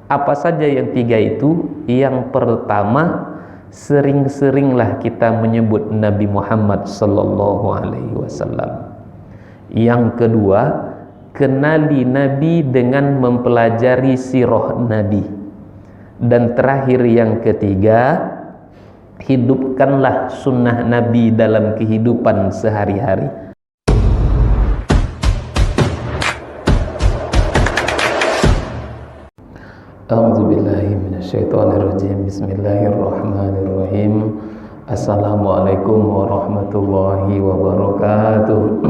Apa saja yang tiga itu? Yang pertama, sering-seringlah kita menyebut Nabi Muhammad sallallahu alaihi wasallam. Yang kedua, kenali Nabi dengan mempelajari sirah Nabi. Dan terakhir yang ketiga, hidupkanlah sunnah Nabi dalam kehidupan sehari-hari. A'udzubillahi minasyaitonirrajim. Bismillahirrahmanirrahim. Assalamualaikum warahmatullahi wabarakatuh.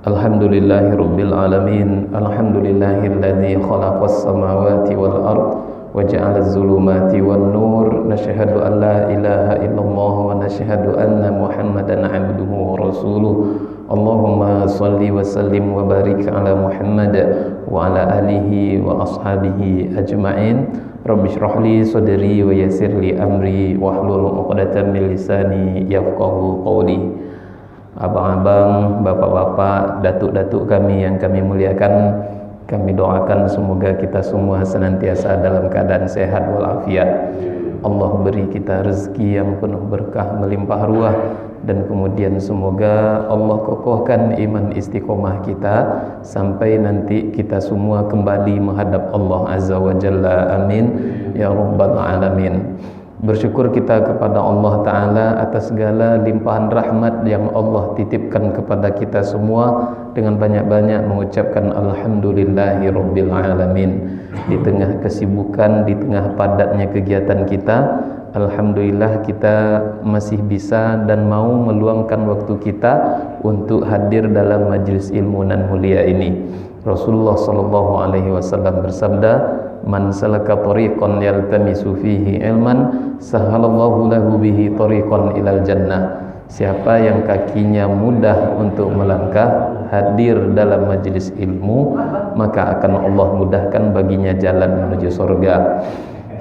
Alhamdulillahirabbil alamin. Alhamdulillahilladzi khalaqas samawati wal ard wa ja'alaz zulumati wan nur. Nasyhadu an la ilaha illallah wa nasyhadu anna Muhammadan 'abduhu wa rasuluh. Allahumma salli wa sallim wa barik ala Muhammad wa ala alihi wa ashabihi ajma'in. Rabbi shrah li sadri wa yassir li amri wahlul 'uqdatam min lisani yafqahu qawli. Abang-abang, bapak-bapak, datuk-datuk kami yang kami muliakan, kami doakan semoga kita semua senantiasa dalam keadaan sehat walafiat. Allah beri kita rezeki yang penuh berkah melimpah ruah, dan kemudian semoga Allah kokohkan iman istiqomah kita sampai nanti kita semua kembali menghadap Allah Azza wa Jalla. Amin ya rabbal alamin. Bersyukur kita kepada Allah Ta'ala atas segala limpahan rahmat yang Allah titipkan kepada kita semua, dengan banyak-banyak mengucapkan Alhamdulillahi Rabbil Alamin. Di tengah kesibukan, di tengah padatnya kegiatan kita, Alhamdulillah kita masih bisa dan mau meluangkan waktu kita untuk hadir dalam majlis ilmu nan mulia ini. Rasulullah sallallahu alaihi wasallam bersabda, "Man salaka tariqan yaltamisu fihi ilman, sahalallahu lahu bihi tariqan ilal jannah." Siapa yang kakinya mudah untuk melangkah hadir dalam majlis ilmu, maka akan Allah mudahkan baginya jalan menuju surga.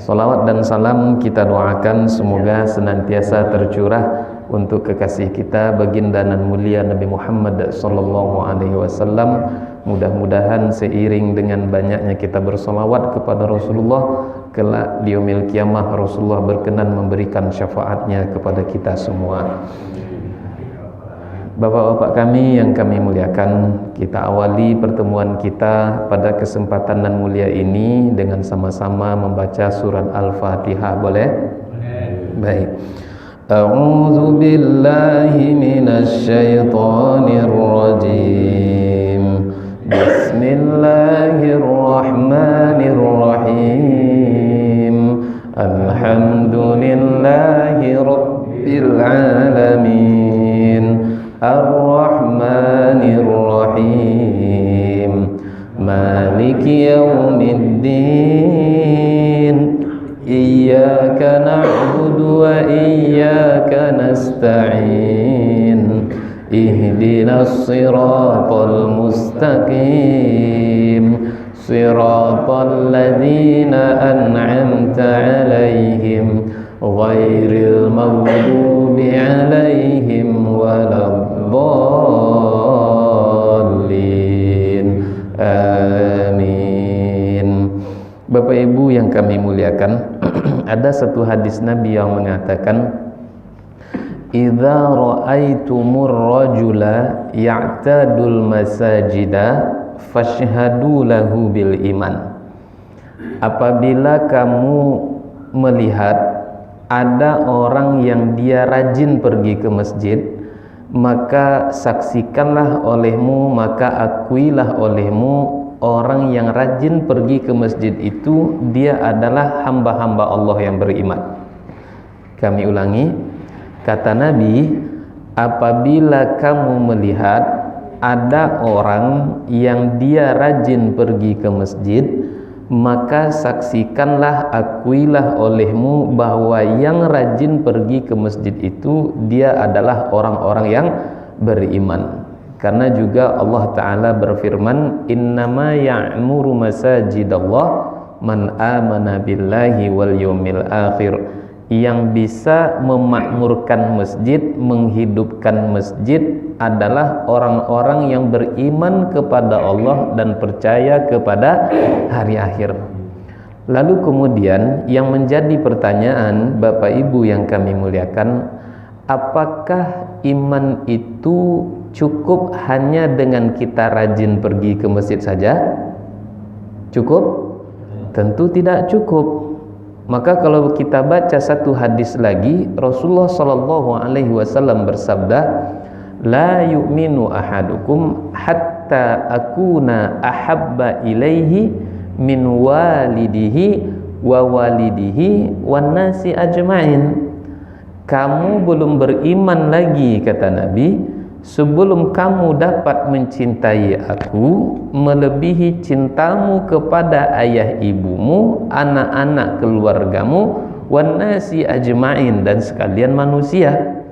Salawat dan salam kita doakan semoga senantiasa tercurah untuk kekasih kita baginda nan mulia Nabi Muhammad sallallahu alaihi wasallam. Mudah-mudahan seiring dengan banyaknya kita bersolawat kepada Rasulullah, kelak di yaumil kiamah Rasulullah berkenan memberikan syafaatnya kepada kita semua. Bapak-bapak kami yang kami muliakan, kita awali pertemuan kita pada kesempatan nan mulia ini dengan sama-sama membaca surat Al-Fatihah. Boleh? Baik. A'udzu billahi minasy syaithanir rajim. Bismillahirrahmanirrahim. Alhamdulillahi rabbil alamin. Ar-Rahmanir-Rahim. Maliki yaumiddin. Iyyaka na'budu wa iyyaka nasta'in. Ihdinas siratal mustaqim. Siratal ladzina an'amta 'alaihim ghairil maghdubi 'alaihim waladdallin. Amin. Bapak Ibu yang kami muliakan, ada satu hadis Nabi yang mengatakan, "Idza ra'aitumur rajula ya'tadul masajida fashhadu lahu bil iman." Apabila kamu melihat ada orang yang dia rajin pergi ke masjid, maka saksikanlah olehmu, maka akuilah olehmu, orang yang rajin pergi ke masjid itu dia adalah hamba-hamba Allah yang beriman. Kami ulangi, kata Nabi, apabila kamu melihat ada orang yang dia rajin pergi ke masjid, maka saksikanlah, akuilah olehmu bahwa yang rajin pergi ke masjid itu dia adalah orang-orang yang beriman. Karena juga Allah Ta'ala berfirman, "Innama ya'muru masajidallah man amana billahi wal yawmil akhir." yang bisa memakmurkan masjid, menghidupkan masjid adalah orang-orang yang beriman kepada Allah dan percaya kepada hari akhir. Lalu kemudian yang menjadi pertanyaan Bapak Ibu yang kami muliakan, apakah iman itu cukup hanya dengan kita rajin pergi ke masjid saja? Cukup? Tentu tidak cukup. Maka kalau kita baca satu hadis lagi, Rasulullah SAW bersabda, la yu'minu ahadukum hatta akuna ahabba ilaihi min walidihi wa walidihi wan nasi ajma'in. Kamu belum beriman lagi, kata Nabi, sebelum kamu dapat mencintai aku melebihi cintamu kepada ayah ibumu, anak-anak keluargamu, wan nasi ajma'in, dan sekalian manusia.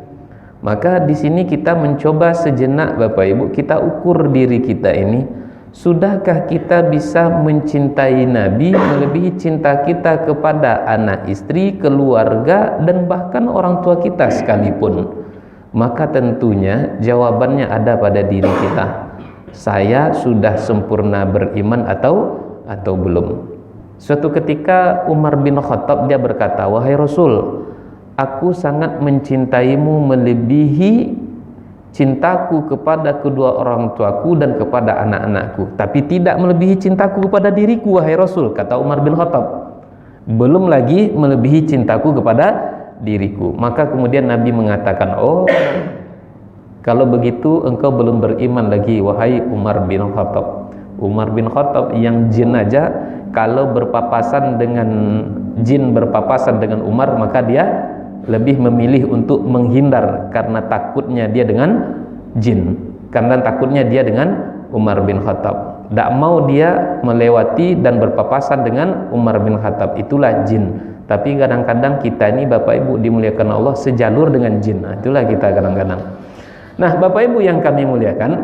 Maka di sini kita mencoba sejenak Bapak Ibu, kita ukur diri kita ini, sudahkah kita bisa mencintai Nabi melebihi cinta kita kepada anak istri, keluarga, dan bahkan orang tua kita sekalipun? Maka tentunya jawabannya ada pada diri kita. Saya sudah sempurna beriman atau belum? Suatu ketika Umar bin Khattab dia berkata, wahai Rasul, aku sangat mencintaimu melebihi cintaku kepada kedua orang tuaku dan kepada anak-anakku, tapi tidak melebihi cintaku kepada diriku, wahai Rasul, kata Umar bin Khattab. Belum lagi melebihi cintaku kepada diriku. Maka kemudian Nabi mengatakan, oh, kalau begitu engkau belum beriman lagi, wahai Umar bin Khattab. Umar bin Khattab yang jin aja, kalau berpapasan dengan jin, berpapasan dengan Umar, maka dia lebih memilih untuk menghindar karena takutnya dia dengan jin, karena takutnya dia dengan Umar bin Khattab. Tak mau dia melewati dan berpapasan dengan Umar bin Khattab, itulah jin. Tapi kadang-kadang kita ini Bapak Ibu dimuliakan Allah sejalur dengan jin. Nah, itulah kita kadang-kadang. Nah, Bapak Ibu yang kami muliakan,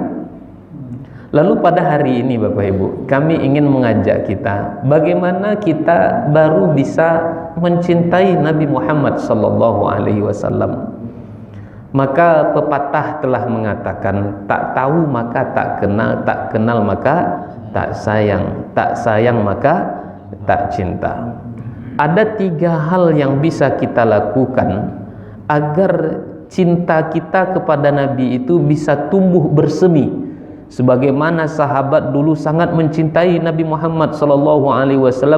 lalu pada hari ini Bapak Ibu, kami ingin mengajak kita bagaimana kita baru bisa mencintai Nabi Muhammad SAW. Maka pepatah telah mengatakan, tak tahu maka tak kenal, tak kenal maka tak sayang, tak sayang maka tak cinta. Ada 3 hal yang bisa kita lakukan agar cinta kita kepada Nabi itu bisa tumbuh bersemi, sebagaimana sahabat dulu sangat mencintai Nabi Muhammad SAW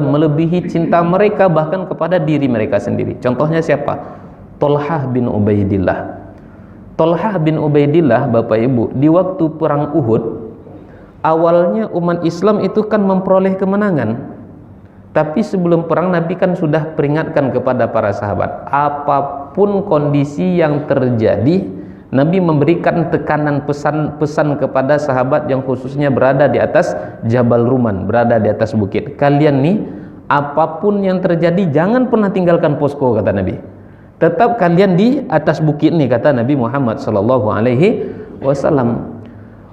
melebihi cinta mereka bahkan kepada diri mereka sendiri. Contohnya siapa? Thalhah bin Ubaidillah. Thalhah bin Ubaidillah Bapak Ibu, di waktu perang Uhud, awalnya umat Islam itu kan memperoleh kemenangan. Tapi sebelum perang Nabi kan sudah peringatkan kepada para sahabat, apapun kondisi yang terjadi, Nabi memberikan tekanan pesan kepada sahabat yang khususnya berada di atas Jabal Ruman, berada di atas bukit. Kalian nih, apapun yang terjadi jangan pernah tinggalkan posko, kata Nabi. Tetap kalian di atas bukit nih, kata Nabi Muhammad SAW.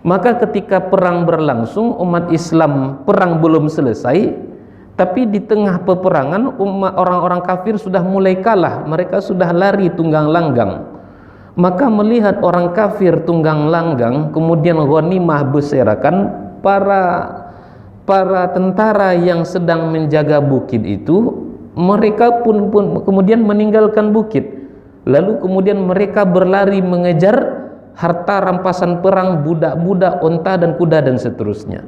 Maka ketika perang berlangsung, umat Islam perang belum selesai, tapi di tengah peperangan orang-orang kafir sudah mulai kalah, mereka sudah lari tunggang langgang. Maka melihat orang kafir tunggang langgang, kemudian ghanimah berserakan, para tentara yang sedang menjaga bukit itu, mereka pun kemudian meninggalkan bukit. Lalu kemudian mereka berlari mengejar harta rampasan perang, budak-budak, unta dan kuda dan seterusnya.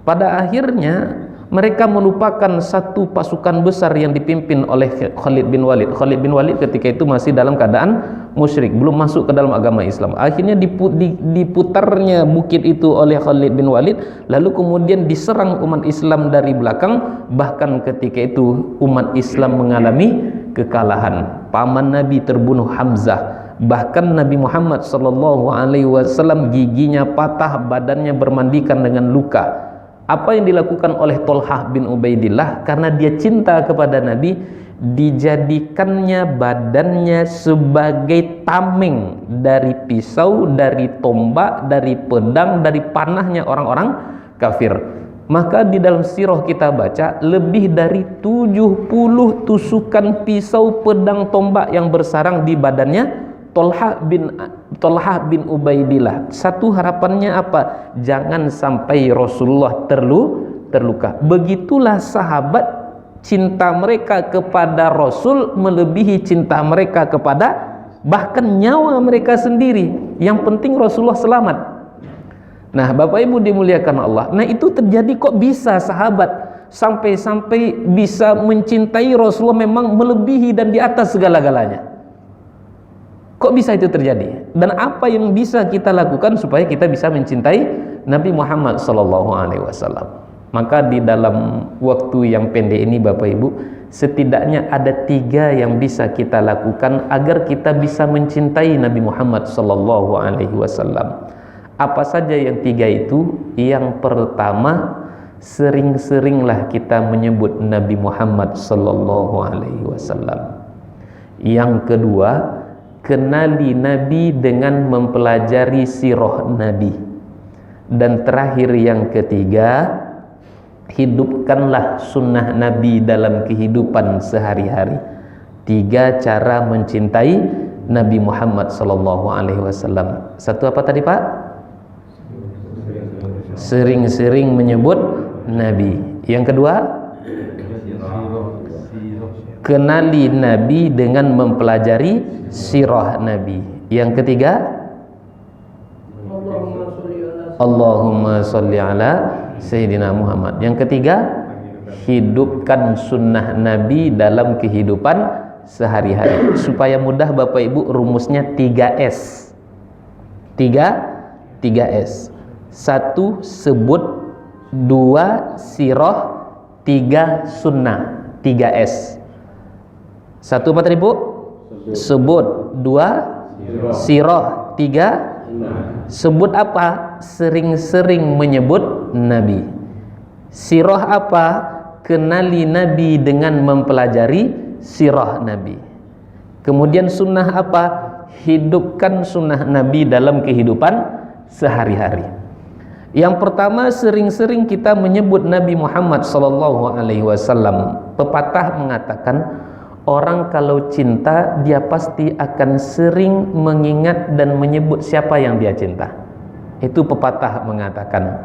Pada akhirnya mereka melupakan satu pasukan besar yang dipimpin oleh Khalid bin Walid. Khalid bin Walid ketika itu masih dalam keadaan musyrik, belum masuk ke dalam agama Islam. Akhirnya diputarnya bukit itu oleh Khalid bin Walid, lalu kemudian diserang umat Islam dari belakang. Bahkan ketika itu umat Islam mengalami kekalahan. Paman Nabi terbunuh, Hamzah. Bahkan Nabi Muhammad SAW giginya patah, badannya bermandikan dengan luka. Apa yang dilakukan oleh Thalhah bin Ubaidillah? Karena dia cinta kepada Nabi, dijadikannya badannya sebagai tameng dari pisau, dari tombak, dari pedang, dari panahnya orang-orang kafir. Maka di dalam sirah kita baca lebih dari 70 tusukan pisau, pedang, tombak yang bersarang di badannya Tolhah bin Ubaidillah. Satu harapannya apa? Jangan sampai Rasulullah terluka. Begitulah sahabat, cinta mereka kepada Rasul melebihi cinta mereka kepada bahkan nyawa mereka sendiri. Yang penting Rasulullah selamat. Nah, Bapak Ibu dimuliakan Allah. Nah, itu terjadi kok bisa sahabat sampai bisa mencintai Rasulullah memang melebihi dan di atas segala-galanya. Kok bisa itu terjadi? Dan apa yang bisa kita lakukan supaya kita bisa mencintai Nabi Muhammad SAW? Maka di dalam waktu yang pendek ini Bapak Ibu, setidaknya ada 3 yang bisa kita lakukan agar kita bisa mencintai Nabi Muhammad SAW. Apa saja yang 3 itu? Yang pertama, sering-seringlah kita menyebut Nabi Muhammad SAW. Yang kedua, kenali Nabi dengan mempelajari sirah Nabi. Dan terakhir yang ketiga, hidupkanlah sunnah Nabi dalam kehidupan sehari-hari. 3 cara mencintai Nabi Muhammad SAW. Satu apa tadi Pak? Sering-sering menyebut Nabi. Yang kedua, kenali Nabi dengan mempelajari sirah Nabi. Yang ketiga, Allahumma sholli ala Sayyidina Muhammad. Yang ketiga, hidupkan sunnah Nabi dalam kehidupan sehari-hari. Supaya mudah Bapak Ibu, rumusnya 3S. 3S. 1 sebut, 2 sirah, 3 sunnah. 3S. 1 apa tadi Bu? Sebut. 2 sirah. 3 sebut apa? Sering-sering menyebut Nabi. Sirah apa? Kenali Nabi dengan mempelajari sirah Nabi. Kemudian sunnah apa? Hidupkan sunnah Nabi dalam kehidupan sehari-hari. Yang pertama, sering-sering kita menyebut Nabi Muhammad SAW. Pepatah mengatakan, orang kalau cinta dia pasti akan sering mengingat dan menyebut siapa yang dia cinta. Itu pepatah mengatakan.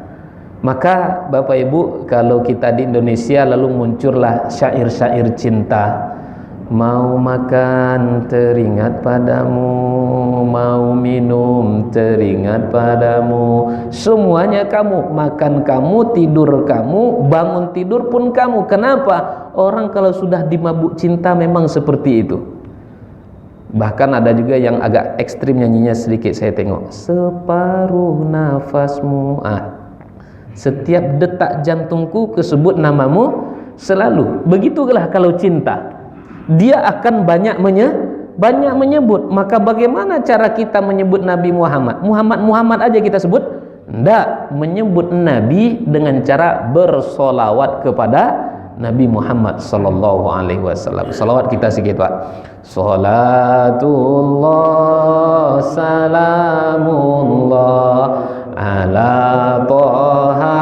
Maka Bapak Ibu, kalau kita di Indonesia lalu muncullah syair-syair cinta. Mau makan teringat padamu, mau minum teringat padamu, semuanya kamu, makan kamu, tidur kamu, bangun tidur pun kamu. Kenapa? Orang kalau sudah dimabuk cinta memang seperti itu. Bahkan ada juga yang agak ekstrim nyanyinya sedikit, saya tengok. Separuh nafasmu, setiap detak jantungku kesebut namamu selalu. Begitulah kalau cinta, dia akan banyak menyebut. Maka bagaimana cara kita menyebut Nabi Muhammad? Muhammad aja kita sebut? Tidak. Menyebut Nabi dengan cara bersolawat kepada Nabi Muhammad SAW. Salawat kita sedikit Pak. Salatullah salamullah ala toha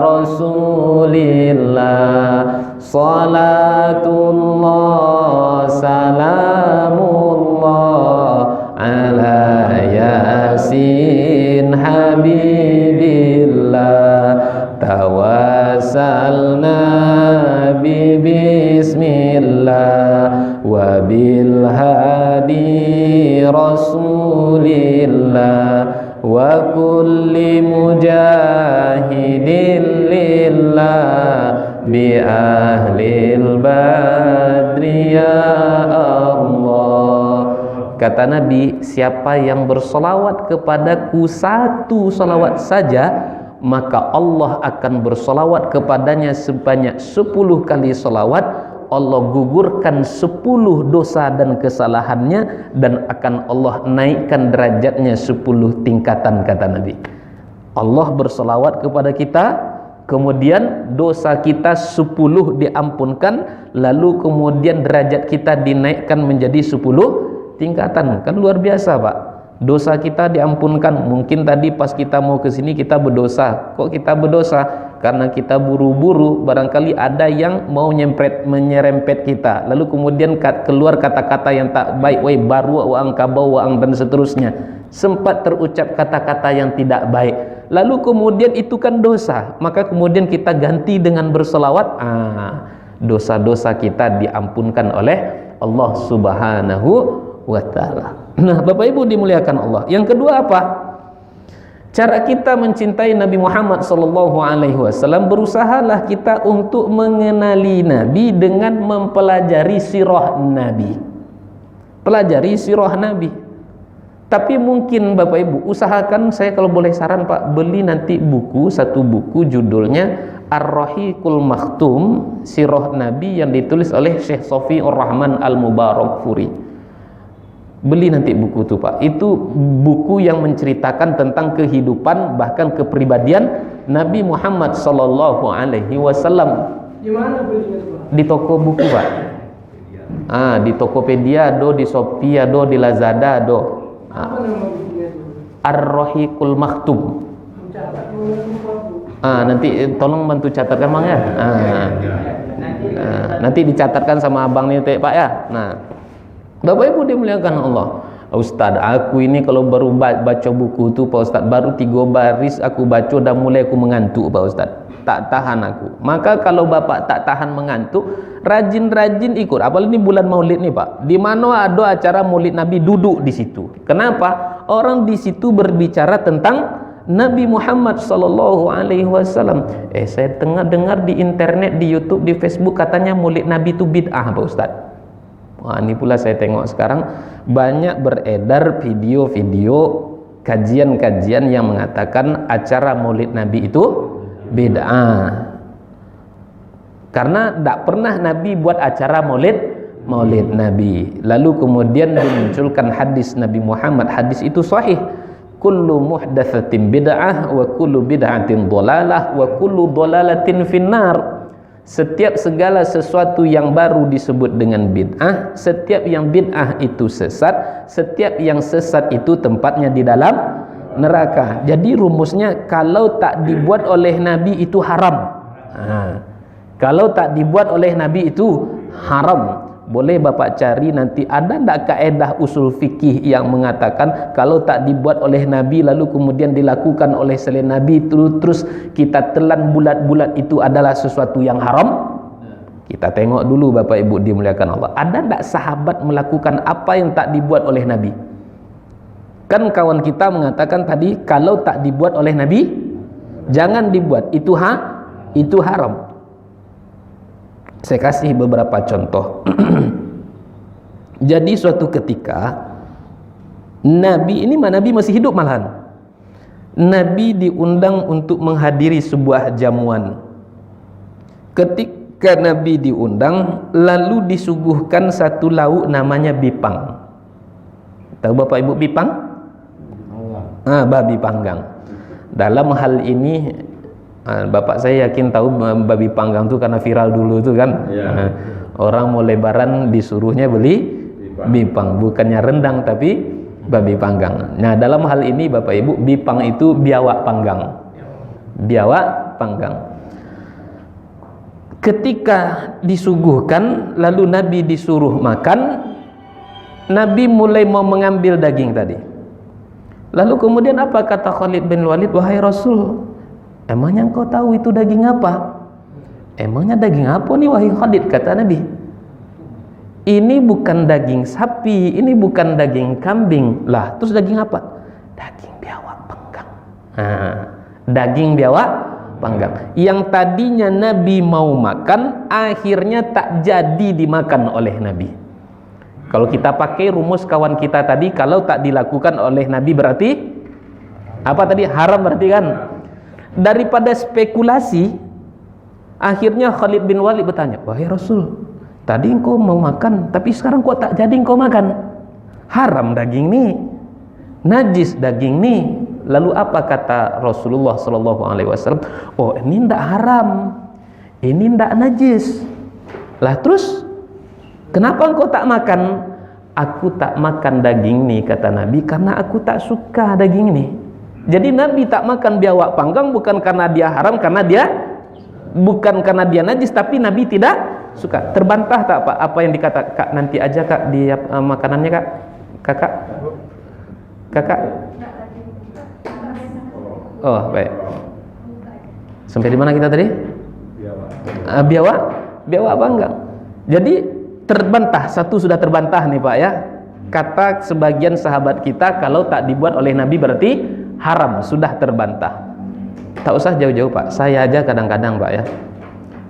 rasulillah. Salatullah salamullah ala yasin habibillah. Tawassalna bismillah wa bil hadi rasulillah wa kulli mujahidin lillah bi ahlil badri ya Allah. Kata Nabi, siapa yang bersolawat kepadaku 1 solawat saja, maka Allah akan bersolawat kepadanya sebanyak 10 kali solawat. Allah gugurkan 10 dosa dan kesalahannya, dan akan Allah naikkan derajatnya 10 tingkatan, kata Nabi. Allah bersolawat kepada kita, kemudian dosa kita 10 diampunkan, lalu kemudian derajat kita dinaikkan menjadi 10 tingkatan. Kan luar biasa Pak. Dosa kita diampunkan. Mungkin tadi pas kita mau ke sini kita berdosa. Kok kita berdosa? karena kita buru-buru, barangkali ada yang mau menyerempet kita, lalu kemudian keluar kata-kata yang tak baik, wai baru wa angkabau wa ang, dan seterusnya. Sempat terucap kata-kata yang tidak baik, lalu kemudian itu kan dosa, maka kemudian kita ganti dengan berselawat, dosa-dosa kita diampunkan oleh Allah Subhanahu wa ta'ala. Nah, Bapak Ibu dimuliakan Allah. Yang kedua apa? Cara kita mencintai Nabi Muhammad sallallahu alaihi wasallam, berusahalah kita untuk mengenali Nabi dengan mempelajari sirah Nabi. Pelajari sirah Nabi. Tapi mungkin Bapak Ibu usahakan, saya kalau boleh saran Pak, beli nanti satu buku judulnya Ar-Rahiqul Makhtum, sirah Nabi yang ditulis oleh Syekh Sofiur Rahman Al-Mubarakfuri. Beli nanti buku itu Pak. Itu buku yang menceritakan tentang kehidupan bahkan kepribadian Nabi Muhammad sallallahu alaihi wasallam. Di mana belinya Pak? Di toko buku Pak. Di Tokopedia do, di Shopee do, di Lazada do. Apa nama bukunya itu? Ar-Rahiqul Makhtum. Mencatat buku. Nanti tolong bantu catatkan Bang ya. Nanti dicatatkan sama abang nih Pak ya. Nah, Bapak Ibu dimuliakan Allah. Ustaz, aku ini kalau baru baca buku itu Pak Ustaz, baru 3 baris aku baca dah mulai aku mengantuk Pak Ustaz. Tak tahan aku. Maka kalau Bapak tak tahan mengantuk, rajin-rajin ikut. Apalagi ini bulan Maulid nih Pak. Di mana ada acara Maulid Nabi, duduk di situ. Kenapa? Orang di situ berbicara tentang Nabi Muhammad sallallahu alaihi wasallam. Saya tengah dengar di internet, di YouTube, di Facebook katanya Maulid Nabi itu bid'ah Pak Ustaz. Ini pula saya tengok sekarang banyak beredar video-video kajian-kajian yang mengatakan acara Maulid Nabi itu bid'ah. Karena tak pernah Nabi buat acara Maulid Nabi. Lalu kemudian dimunculkan hadis Nabi Muhammad. Hadis itu sahih. Kullu muhdatsatin bid'ah wa kullu bid'atin dhalalah wa kullu dhalalatin finnar. Setiap segala sesuatu yang baru disebut dengan bid'ah, setiap yang bid'ah itu sesat, setiap yang sesat itu tempatnya di dalam neraka. Jadi rumusnya, kalau tak dibuat oleh Nabi itu haram. Kalau tak dibuat oleh Nabi itu haram. Boleh Bapak cari nanti, ada tak kaedah usul fikih yang mengatakan kalau tak dibuat oleh Nabi lalu kemudian dilakukan oleh selain Nabi, terus kita telan bulat-bulat, itu adalah sesuatu yang haram? Kita tengok dulu Bapak Ibu dimuliakan Allah. Ada tak sahabat melakukan apa yang tak dibuat oleh Nabi? Kan kawan kita mengatakan tadi, kalau tak dibuat oleh Nabi jangan dibuat, itu haram. Saya kasih beberapa contoh. Jadi suatu ketika Nabi masih hidup malahan. Nabi diundang untuk menghadiri sebuah jamuan. Ketika Nabi diundang, lalu disuguhkan satu lauk namanya bipang. Tahu Bapak Ibu bipang? Babi panggang. Dalam hal ini Bapak saya yakin tahu babi panggang itu karena viral dulu itu kan. Orang mau lebaran disuruhnya beli bipang, bukannya rendang tapi babi panggang. Nah, dalam hal ini Bapak Ibu, bipang itu biawak panggang. Biawak panggang. Ketika disuguhkan lalu Nabi disuruh makan, Nabi mulai mau mengambil daging tadi. Lalu kemudian apa kata Khalid bin Walid? Wahai Rasul, emangnya engkau tahu itu daging apa? Emangnya daging apa nih wahai Khalid? Kata Nabi, ini bukan daging sapi, ini bukan daging kambing. Lah, terus daging apa? Daging biawak panggang. Daging biawak panggang. Yang tadinya Nabi mau makan, akhirnya tak jadi dimakan oleh Nabi. Kalau kita pakai rumus kawan kita tadi, kalau tak dilakukan oleh Nabi berarti apa tadi? Haram berarti kan? Daripada spekulasi, akhirnya Khalid bin Walid bertanya, wahai Rasul, tadi engkau mau makan, tapi sekarang kok tak jadi engkau makan? Haram daging nih, najis daging nih. Lalu apa kata Rasulullah SAW? Oh, ini ndak haram, ini ndak najis. Lah terus kenapa engkau tak makan? Aku tak makan daging nih, kata Nabi, karena aku tak suka daging ini. Jadi Nabi tak makan biawak panggang bukan karena dia haram, karena dia bukan karena dia najis, tapi Nabi tidak suka. Terbantah tak Pak apa yang dikata Kak? Nanti aja Kak di makanannya Kak. Kakak. Oh baik. Sampai di mana kita tadi? Biawak banggang. Jadi terbantah, satu sudah terbantah nih Pak ya. Kata sebagian sahabat kita, kalau tak dibuat oleh Nabi berarti haram, sudah terbantah. Tak usah jauh-jauh Pak, saya aja kadang-kadang Pak ya,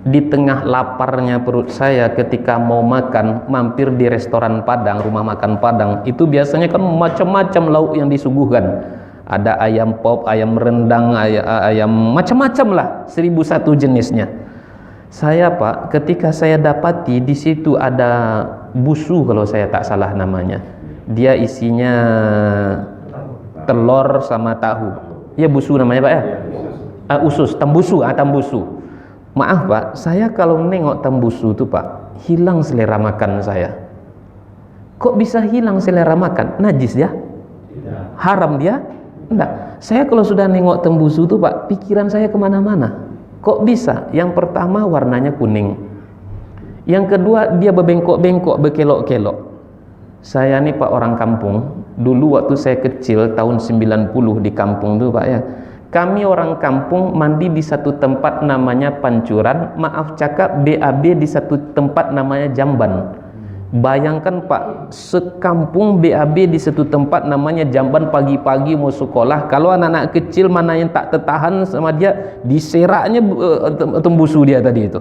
di tengah laparnya perut saya ketika mau makan, mampir di restoran Padang, rumah makan Padang, itu biasanya kan macam-macam lauk yang disuguhkan. Ada ayam pop, ayam rendang, ayam macam-macam lah, 1001 jenisnya. Saya Pak, ketika saya dapati di situ ada busu, kalau saya tak salah namanya, dia isinya telur sama tahu. Ya busu namanya Pak ya. Usus, tambusu. Maaf Pak, saya kalau nengok tambusu itu Pak, hilang selera makan saya. Kok bisa hilang selera makan? Najis ya? Haram dia? Enggak. Saya kalau sudah nengok tambusu itu Pak, pikiran saya kemana-mana. Kok bisa? Yang pertama warnanya kuning. Yang kedua dia bebengkok-bengkok, berkelok-kelok. Saya nih Pak orang kampung. Dulu waktu saya kecil tahun 90 di kampung tuh Pak ya, kami orang kampung mandi di satu tempat namanya Pancuran, maaf cakap BAB di satu tempat namanya Jamban. Bayangkan Pak, sekampung BAB di satu tempat namanya Jamban, pagi-pagi mau sekolah, kalau anak-anak kecil mana yang tak tertahan sama dia, diseraknya tembusu dia tadi itu.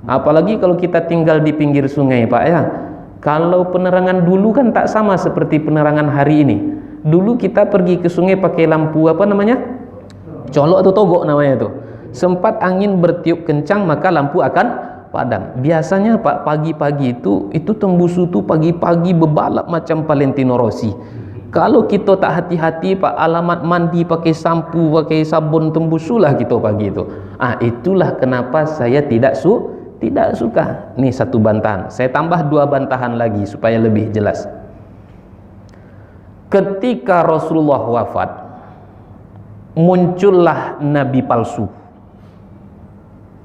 Apalagi kalau kita tinggal di pinggir sungai Pak ya. Kalau penerangan dulu kan tak sama seperti penerangan hari ini. Dulu kita pergi ke sungai pakai lampu apa namanya? Colok atau togok namanya itu. Sempat angin bertiup kencang maka lampu akan padam. Biasanya Pak pagi-pagi itu tembusu tuh pagi-pagi bebalap macam Valentino Rossi. Kalau kita tak hati-hati Pak, alamat mandi pakai sampo, pakai sabun tembusu lah kita pagi itu. Itulah kenapa saya tidak suka. Nih satu bantahan. Saya tambah 2 bantahan lagi supaya lebih jelas. Ketika Rasulullah wafat, muncullah nabi palsu.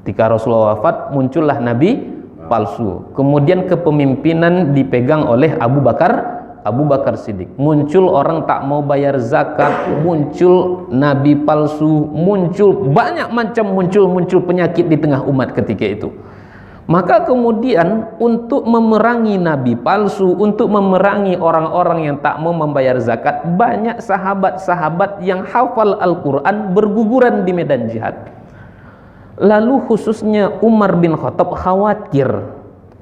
Ketika Rasulullah wafat, muncullah nabi palsu. Kemudian kepemimpinan dipegang oleh Abu Bakar Siddiq. Muncul orang tak mau bayar zakat, muncul nabi palsu, muncul banyak macam, muncul penyakit di tengah umat ketika itu. Maka kemudian untuk memerangi nabi palsu, untuk memerangi orang-orang yang tak mau membayar zakat, banyak sahabat-sahabat yang hafal Al-Quran berguguran di medan jihad. Lalu khususnya Umar bin Khattab khawatir.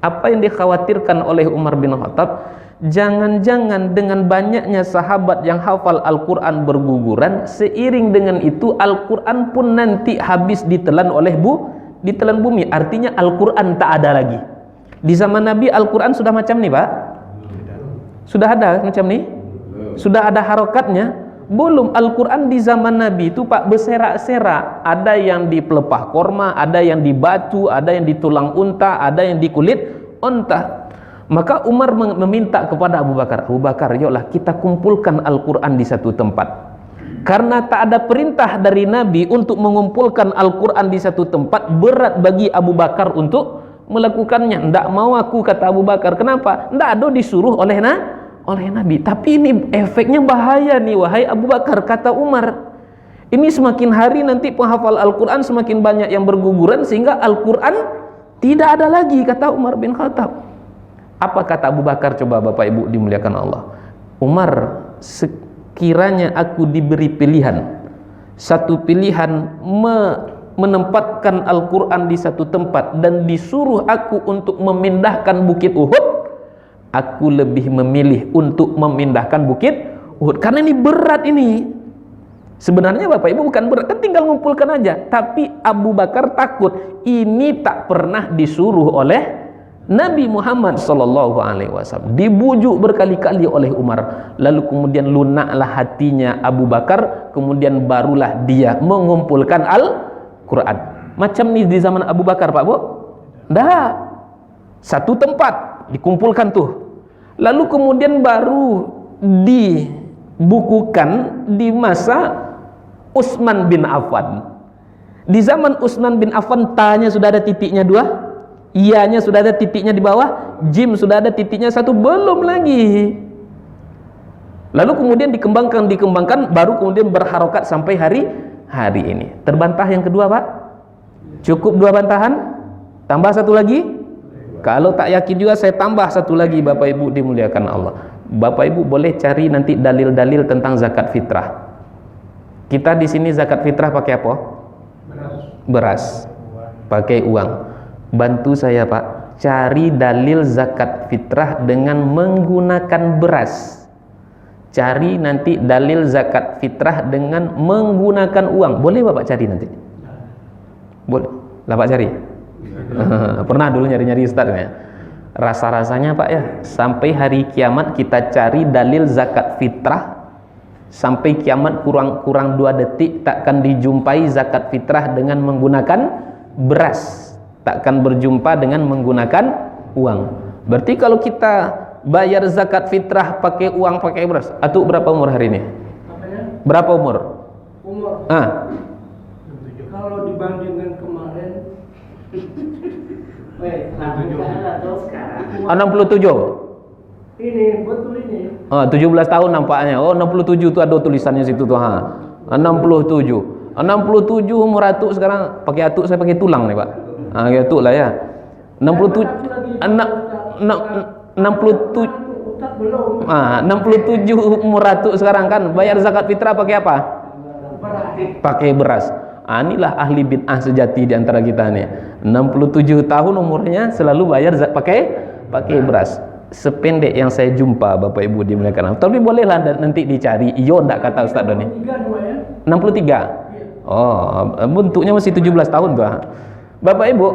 Apa yang dikhawatirkan oleh Umar bin Khattab? Jangan-jangan dengan banyaknya sahabat yang hafal Al-Quran berguguran, seiring dengan itu Al-Quran pun nanti habis ditelan bumi. Artinya Al-Quran tak ada lagi. Di zaman Nabi Al-Quran sudah macam ni Pak? Sudah ada macam ni? Sudah ada harokatnya? Belum. Al-Quran di zaman Nabi itu Pak berserak-serak. Ada yang di pelepah korma, ada yang di batu, ada yang di tulang unta, ada yang di kulit unta. Maka Umar meminta kepada Abu Bakar, yuklah kita kumpulkan Al-Quran di satu tempat. Karena tak ada perintah dari Nabi untuk mengumpulkan Al-Quran di satu tempat, berat bagi Abu Bakar untuk melakukannya. Tidak mau aku, kata Abu Bakar. Kenapa? Tidak ada disuruh oleh Nabi. Tapi ini efeknya bahaya nih wahai Abu Bakar, kata Umar. Ini semakin hari nanti penghafal Al-Quran semakin banyak yang berguguran, sehingga Al-Quran tidak ada lagi, kata Umar bin Khattab. Apa kata Abu Bakar? Coba Bapak Ibu dimuliakan Allah. Umar, sekiranya aku diberi pilihan, satu pilihan menempatkan Al-Quran di satu tempat dan disuruh aku untuk memindahkan Bukit Uhud, aku lebih memilih untuk memindahkan Bukit Uhud. Karena ini berat ini. Sebenarnya Bapak Ibu bukan berat, kan tinggal ngumpulkan aja. Tapi Abu Bakar takut. Ini tak pernah disuruh oleh Nabi Muhammad SAW. Dibujuk berkali-kali oleh Umar. Lalu kemudian lunaklah hatinya Abu Bakar. Kemudian barulah dia mengumpulkan Al-Quran. Macam ni di zaman Abu Bakar Pak Bu? Dah. Satu tempat dikumpulkan tuh. Lalu kemudian baru dibukukan di masa Utsman bin Affan. Di zaman Utsman bin Affan ta-nya sudah ada titiknya 2, iya-nya sudah ada titiknya di bawah, jim sudah ada titiknya 1, belum lagi. Lalu kemudian dikembangkan, baru kemudian berharokat sampai hari ini. Terbantah yang kedua, Pak? Cukup 2 bantahan? Tambah 1 lagi? Kalau tak yakin juga saya tambah 1 lagi, Bapak Ibu dimuliakan Allah. Bapak Ibu boleh cari nanti dalil-dalil tentang zakat fitrah. Kita di sini zakat fitrah pakai apa? Beras. Pakai uang. Bantu saya, Pak, cari dalil zakat fitrah dengan menggunakan beras. Cari nanti dalil zakat fitrah dengan menggunakan uang. Boleh Bapak cari nanti? Boleh. Lah Pak cari? Pernah dulu nyari-nyari Ustaz ya? Rasa-rasanya Pak ya, sampai hari kiamat kita cari dalil zakat fitrah, sampai kiamat kurang 2 detik takkan dijumpai zakat fitrah dengan menggunakan beras, takkan berjumpa dengan menggunakan uang. Berarti kalau kita bayar zakat fitrah pakai uang, pakai beras, Atuk berapa umur hari ini? Apanya? Berapa umur? Umur. Kalau dibandingkan kemarin, 67. ini betul ini. 17 tahun nampaknya. 67 tu ada tulisannya situ tuh. 67 umur Atuk sekarang. Pakai Atuk, saya pakai tulang nih Pak. Pakai Atuk lah ya. 67 umur Atuk sekarang kan. Bayar zakat fitrah pakai apa? Pakai beras. Inilah ahli bid'ah sejati di antara kita nih. 67 tahun umurnya selalu bayar pakai beras. Sependek yang saya jumpa Bapak Ibu dimuliakan. Tapi bolehlah nanti dicari. Iyo ndak kata Ustaz Doni. 63. Oh, bentuknya masih 17 tahun tuh. Bapak Ibu,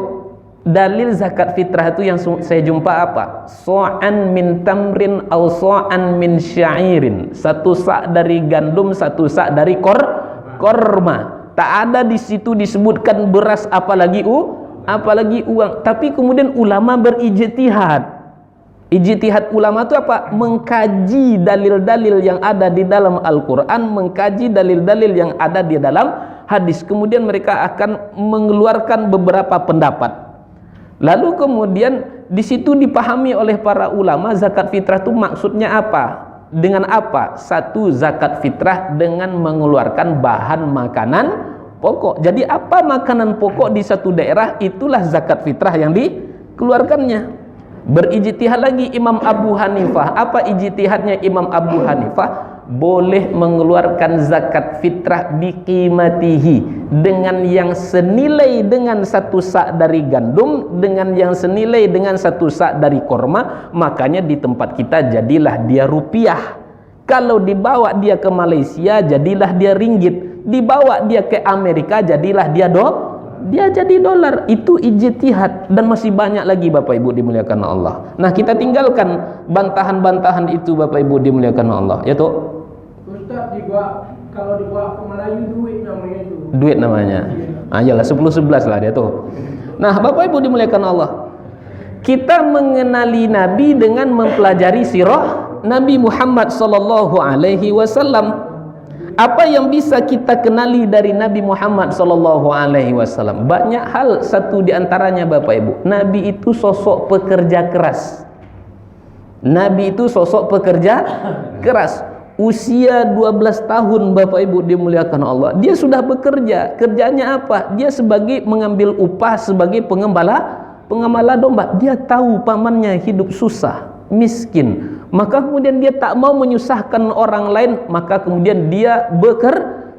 dalil zakat fitrah itu yang saya jumpa apa? So'an min tamrin aw so'an min syairin. 1 sak dari gandum, 1 sak dari korma. Tak ada di situ disebutkan beras apalagi uang. Tapi kemudian ulama berijtihad. Ijtihad ulama itu apa? Mengkaji dalil-dalil yang ada di dalam Al-Quran, mengkaji dalil-dalil yang ada di dalam hadis. Kemudian mereka akan mengeluarkan beberapa pendapat. Lalu kemudian di situ dipahami oleh para ulama zakat fitrah itu maksudnya apa? Dengan apa? 1, zakat fitrah dengan mengeluarkan bahan makanan pokok. Jadi apa makanan pokok di satu daerah, itulah zakat fitrah yang dikeluarkannya. Berijtihad lagi Imam Abu Hanifah. Apa ijtihadnya Imam Abu Hanifah? Boleh mengeluarkan zakat fitrah biqimatihi, dengan yang senilai dengan 1 sak dari gandum, dengan yang senilai dengan 1 sak dari korma. Makanya di tempat kita jadilah dia rupiah. Kalau dibawa dia ke Malaysia jadilah dia ringgit. Dibawa dia ke Amerika jadilah dia jadi dolar. Itu ijtihad, dan masih banyak lagi Bapak Ibu dimuliakan Allah. Nah, kita tinggalkan bantahan-bantahan itu Bapak Ibu dimuliakan Allah. Ya toh? Ustaz, kalau dibawa ke Melayu duit namanya itu. Duit namanya. Iyalah 10-11 lah dia tuh. Nah, Bapak Ibu dimuliakan Allah. Kita mengenali Nabi dengan mempelajari sirah Nabi Muhammad sallallahu alaihi wasallam. Apa yang bisa kita kenali dari Nabi Muhammad sallallahu alaihi wasallam? Banyak hal. Satu di antaranya Bapak Ibu, Nabi itu sosok pekerja keras. Nabi itu sosok pekerja keras. Usia 12 tahun Bapak Ibu dimuliakan Allah, dia sudah bekerja. Kerjanya apa? Dia sebagai mengambil upah sebagai pengembala domba. Dia tahu pamannya hidup susah, miskin. Maka kemudian dia tak mau menyusahkan orang lain, maka kemudian dia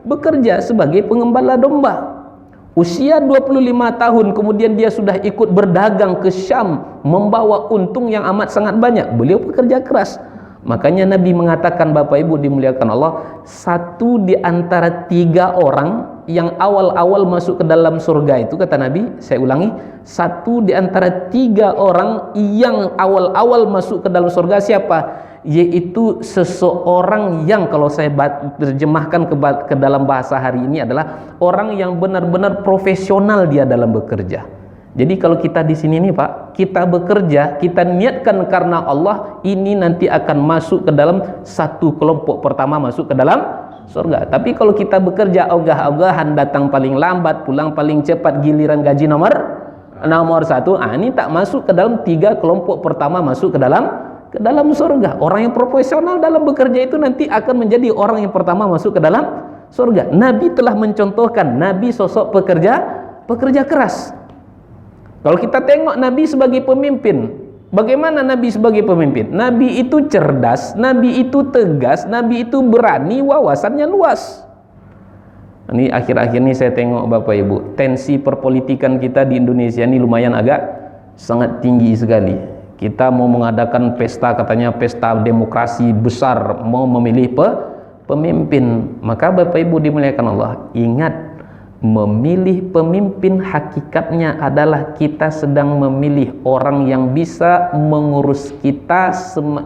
bekerja sebagai pengembala domba. Usia 25 tahun kemudian dia sudah ikut berdagang ke Syam, membawa untung yang amat sangat banyak. Beliau pekerja keras. Makanya Nabi mengatakan Bapak Ibu dimuliakan Allah, 1 di antara 3 orang yang awal-awal masuk ke dalam surga itu, kata Nabi, saya ulangi, 1 di antara 3 orang yang awal-awal masuk ke dalam surga siapa? Yaitu seseorang yang, kalau saya terjemahkan ke dalam bahasa hari ini, adalah orang yang benar-benar profesional dia dalam bekerja. Jadi kalau kita di sini nih Pak, kita bekerja, kita niatkan karena Allah, ini nanti akan masuk ke dalam 1 kelompok pertama masuk ke dalam surga. Tapi kalau kita bekerja ogah-ogahan, datang paling lambat, pulang paling cepat, giliran gaji nomor 1, ini tak masuk ke dalam 3 kelompok pertama masuk ke dalam surga. Orang yang profesional dalam bekerja itu nanti akan menjadi orang yang pertama masuk ke dalam surga. Nabi telah mencontohkan, Nabi sosok pekerja keras. Kalau kita tengok Nabi sebagai pemimpin, bagaimana Nabi sebagai pemimpin? Nabi itu cerdas, Nabi itu tegas, Nabi itu berani, wawasannya luas. Ini akhir-akhir ini saya tengok Bapak Ibu, tensi perpolitikan kita di Indonesia ini lumayan agak sangat tinggi sekali. Kita mau mengadakan pesta, katanya pesta demokrasi besar, mau memilih pemimpin. Maka Bapak Ibu dimuliakan Allah, ingat, memilih pemimpin hakikatnya adalah kita sedang memilih orang yang bisa mengurus kita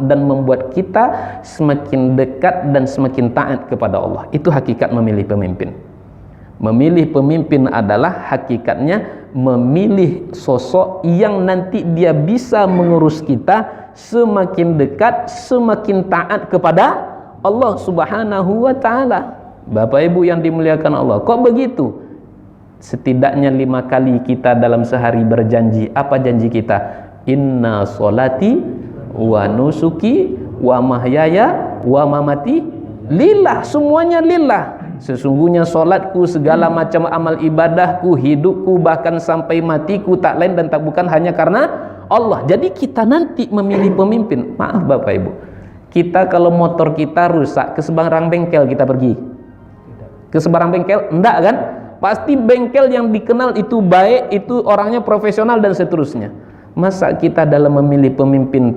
dan membuat kita semakin dekat dan semakin taat kepada Allah. Itu hakikat memilih pemimpin. Memilih pemimpin adalah hakikatnya memilih sosok yang nanti dia bisa mengurus kita semakin dekat, semakin taat kepada Allah Subhanahu wa ta'ala. Bapak Ibu yang dimuliakan Allah, kok begitu? Setidaknya 5 kali kita dalam sehari berjanji. Apa janji kita? Inna solati wa nusuki wa mahyaya wa mamati lillah. Semuanya lillah. Sesungguhnya solatku, segala macam amal ibadahku, hidupku, bahkan sampai matiku tak lain dan tak bukan hanya karena Allah. Jadi kita nanti memilih pemimpin. Maaf Bapak Ibu, kita kalau motor kita rusak, ke sebarang bengkel kita pergi? Ke sebarang bengkel? Enggak kan? Pasti bengkel yang dikenal itu baik, itu orangnya profesional dan seterusnya. Masa kita dalam memilih pemimpin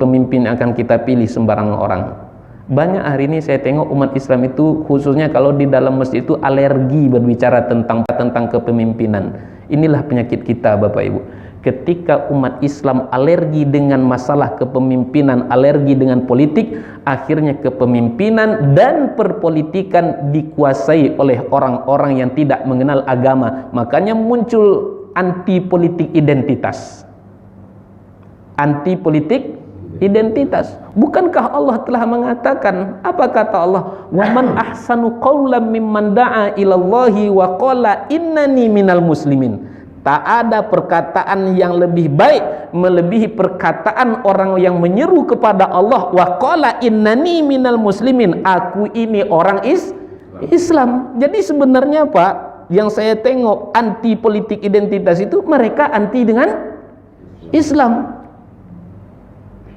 akan kita pilih sembarang orang? Banyak hari ini saya tengok umat Islam itu, khususnya kalau di dalam masjid itu, alergi berbicara tentang kepemimpinan. Inilah penyakit kita Bapak Ibu. Ketika umat Islam alergi dengan masalah kepemimpinan, alergi dengan politik, akhirnya kepemimpinan dan perpolitikan dikuasai oleh orang-orang yang tidak mengenal agama. Makanya muncul anti politik identitas. Anti politik identitas. Bukankah Allah telah mengatakan, apa kata Allah? Wa man ahsanu qawlan mimman da'a ilallahi wa qala innani minal muslimin. Tak ada perkataan yang lebih baik melebihi perkataan orang yang menyeru kepada Allah, wa qala innani minal muslimin, aku ini orang Islam. Jadi sebenarnya Pak, yang saya tengok anti politik identitas itu mereka anti dengan Islam.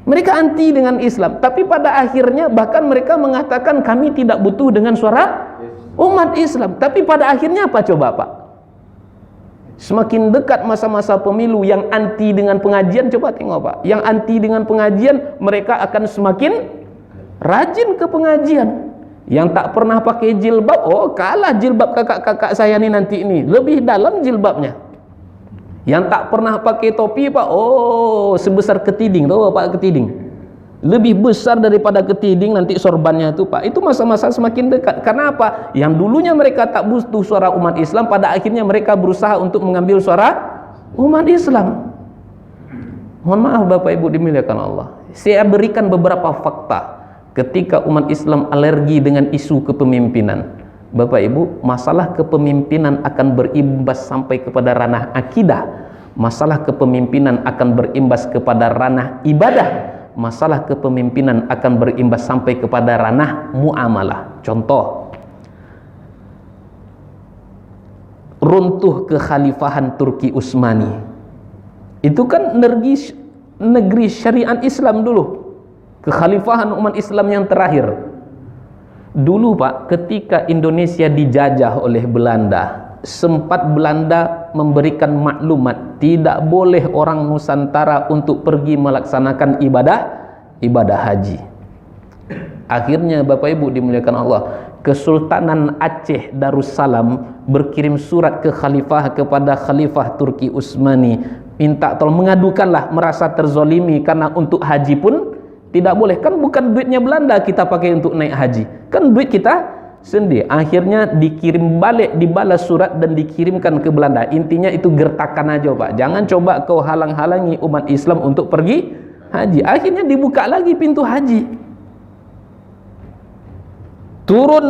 Mereka anti dengan Islam, tapi pada akhirnya bahkan mereka mengatakan kami tidak butuh dengan suara umat Islam. Tapi pada akhirnya apa coba Pak? Semakin dekat masa-masa pemilu, yang anti dengan pengajian, coba tengok Pak, yang anti dengan pengajian mereka akan semakin rajin ke pengajian. Yang tak pernah pakai jilbab, oh kalah jilbab kakak-kakak saya nih nanti ini, lebih dalam jilbabnya. Yang tak pernah pakai topi Pak, oh sebesar ketiding, tahu Pak ketiding? Lebih besar daripada ketiding nanti sorbannya itu Pak. Itu masa-masa semakin dekat. Karena apa? Yang dulunya mereka tak butuh suara umat Islam, pada akhirnya mereka berusaha untuk mengambil suara umat Islam. Mohon maaf Bapak Ibu dimuliakan Allah, saya berikan beberapa fakta ketika umat Islam alergi dengan isu kepemimpinan. Bapak Ibu, masalah kepemimpinan akan berimbas sampai kepada ranah akidah. Masalah kepemimpinan akan berimbas kepada ranah ibadah. Masalah kepemimpinan akan berimbas sampai kepada ranah muamalah. Contoh, runtuh kekhalifahan Turki Utsmani. Itu kan negeri syariat Islam dulu. Kekhalifahan umat Islam yang terakhir. Dulu Pak, ketika Indonesia dijajah oleh Belanda, sempat Belanda memberikan maklumat tidak boleh orang Nusantara untuk pergi melaksanakan ibadah haji. Akhirnya Bapak Ibu dimuliakan Allah, Kesultanan Aceh Darussalam berkirim surat ke khalifah, kepada Khalifah Turki Utsmani, minta tolong, mengadukanlah, merasa terzolimi karena untuk haji pun tidak boleh. Kan bukan duitnya Belanda kita pakai untuk naik haji, kan duit kita sendiri. Akhirnya dikirim balik, dibalas surat dan dikirimkan ke Belanda. Intinya itu gertakan aja Pak, jangan coba kau halang-halangi umat Islam untuk pergi haji. Akhirnya dibuka lagi pintu haji. Turun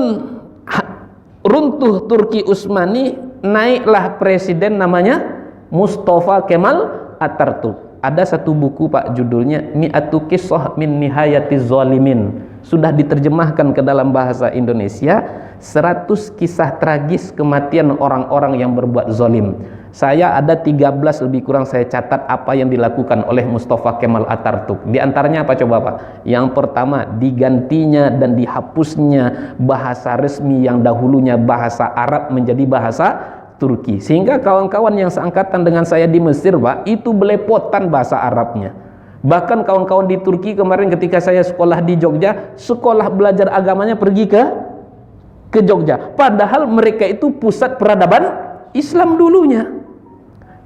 runtuh Turki Utsmani, naiklah presiden namanya Mustafa Kemal Atatürk. Ada satu buku Pak, judulnya Mi'atu Qissah min Nihayatiz Zalimin. Sudah diterjemahkan ke dalam bahasa Indonesia, 100 kisah tragis kematian orang-orang yang berbuat zalim. Saya ada 13 lebih kurang saya catat apa yang dilakukan oleh Mustafa Kemal Atatürk. Di antaranya apa coba Pak? Yang pertama, digantinya dan dihapusnya bahasa resmi yang dahulunya bahasa Arab menjadi bahasa Turki, sehingga kawan-kawan yang seangkatan dengan saya di Mesir Pak, itu belepotan bahasa Arabnya. Bahkan kawan-kawan di Turki kemarin ketika saya sekolah di Jogja, sekolah belajar agamanya pergi ke Jogja, padahal mereka itu pusat peradaban Islam dulunya.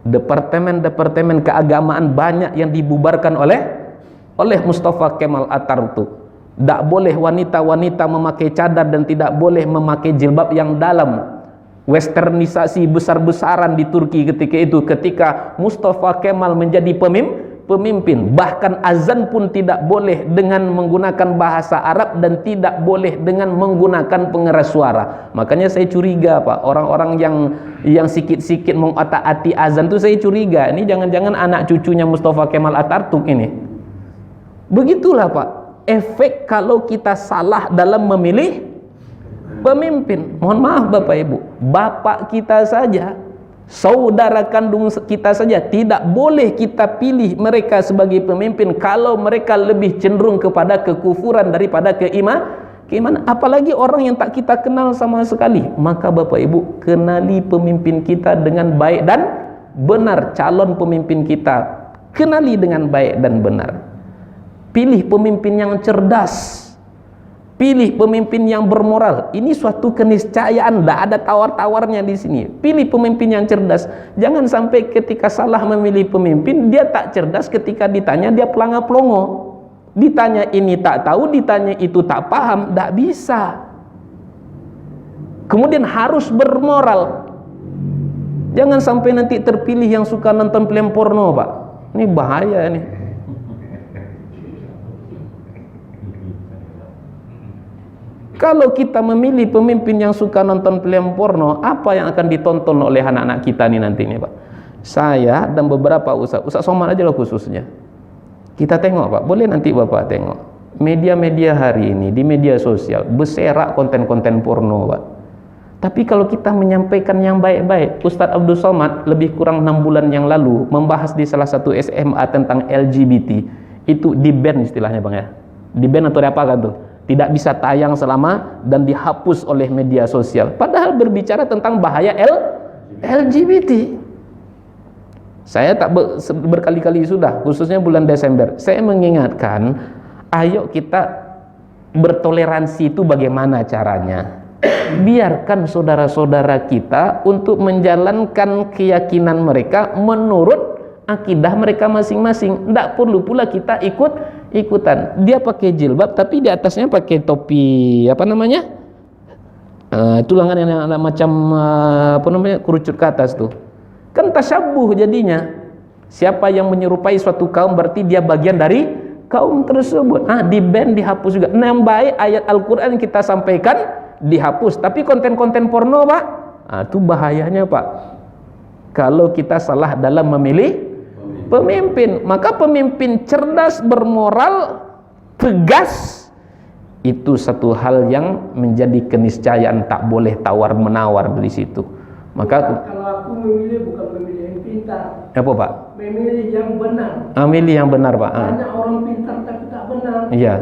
Departemen-departemen keagamaan banyak yang dibubarkan oleh Mustafa Kemal Atatürk. Tidak boleh wanita-wanita memakai cadar dan tidak boleh memakai jilbab yang dalam. Westernisasi besar-besaran di Turki ketika itu, ketika Mustafa Kemal menjadi pemimpin. Bahkan azan pun tidak boleh dengan menggunakan bahasa Arab dan tidak boleh dengan menggunakan pengeras suara. Makanya saya curiga Pak, orang-orang yang sikit-sikit mengotak-atik azan itu saya curiga, ini jangan-jangan anak cucunya Mustafa Kemal Atatürk ini. Begitulah Pak, efek kalau kita salah dalam memilih pemimpin. Mohon maaf Bapak Ibu, bapak kita saja, saudara kandung kita saja, tidak boleh kita pilih mereka sebagai pemimpin kalau mereka lebih cenderung kepada kekufuran daripada keimanan. Apalagi orang yang tak kita kenal sama sekali. Maka Bapak Ibu, kenali pemimpin kita dengan baik dan benar. Calon pemimpin kita kenali dengan baik dan benar. Pilih pemimpin yang cerdas, pilih pemimpin yang bermoral. Ini suatu keniscayaan, tidak ada tawar-tawarnya di sini. Pilih pemimpin yang cerdas. Jangan sampai ketika salah memilih pemimpin, dia tak cerdas, ketika ditanya dia pelanga-pelongo. Ditanya ini tak tahu, ditanya itu tak paham, tidak bisa. Kemudian harus bermoral. Jangan sampai nanti terpilih yang suka nonton film porno Pak. Ini bahaya nih. Kalau kita memilih pemimpin yang suka nonton film porno, apa yang akan ditonton oleh anak-anak kita nih nanti nih Pak? Saya dan beberapa Ustaz Somad aja lah khususnya. Kita tengok Pak, boleh nanti Bapak tengok. Media-media hari ini, di media sosial, berserak konten-konten porno Pak. Tapi kalau kita menyampaikan yang baik-baik, Ustaz Abdul Somad lebih kurang 6 bulan yang lalu membahas di salah satu SMA tentang LGBT. Itu di-ban istilahnya Bang ya. Di-ban atau apa kan tuh? Tidak bisa tayang selama dan dihapus oleh media sosial. Padahal berbicara tentang bahaya LGBT. Saya tak berkali-kali sudah, khususnya bulan Desember, saya mengingatkan, ayo kita bertoleransi itu bagaimana caranya. Biarkan saudara-saudara kita untuk menjalankan keyakinan mereka menurut akidah mereka masing-masing. Tidak perlu pula kita ikutan. Dia pakai jilbab tapi di atasnya pakai topi apa namanya, tulangan yang macam kerucut ke atas tuh, kan tasyabuh jadinya. Siapa yang menyerupai suatu kaum berarti dia bagian dari kaum tersebut. Di-ban, dihapus juga. Nah, yang baik ayat Al-Quran yang kita sampaikan dihapus, tapi konten-konten porno Pak, itu bahayanya Pak. Kalau kita salah dalam memilih pemimpin, maka pemimpin cerdas, bermoral, tegas, itu satu hal yang menjadi keniscayaan, tak boleh tawar-menawar di situ. Maka kalau aku memilih bukan memilih yang pintar. Apa Pak? Memilih yang benar. Milih yang benar Pak. Banyak orang pintar tapi tak benar. Iya.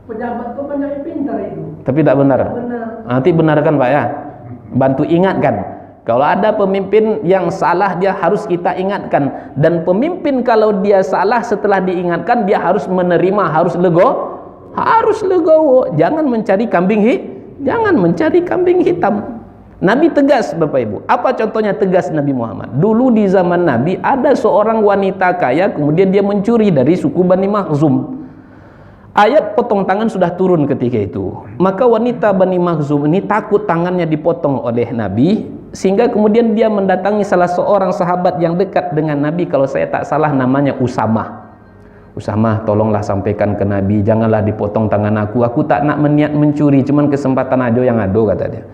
Pejabat tuh banyak yang pintar itu. Tapi tak benar. Tak benar. Nanti benarkan Pak ya. Bantu ingatkan. Kalau ada pemimpin yang salah, dia harus kita ingatkan. Dan pemimpin kalau dia salah setelah diingatkan, dia harus menerima, harus legowo. Jangan mencari kambing hitam. Nabi tegas Bapak Ibu. Apa contohnya tegas Nabi Muhammad? Dulu di zaman Nabi ada seorang wanita kaya, kemudian dia mencuri dari suku Bani Makhzum. Ayat potong tangan sudah turun ketika itu. Maka wanita Bani Makhzum ini takut tangannya dipotong oleh Nabi, sehingga kemudian dia mendatangi salah seorang sahabat yang dekat dengan Nabi, kalau saya tak salah namanya Usamah. Usamah, tolonglah sampaikan ke Nabi, janganlah dipotong tangan aku tak nak meniat mencuri, cuman kesempatan aja yang ada, kata dia.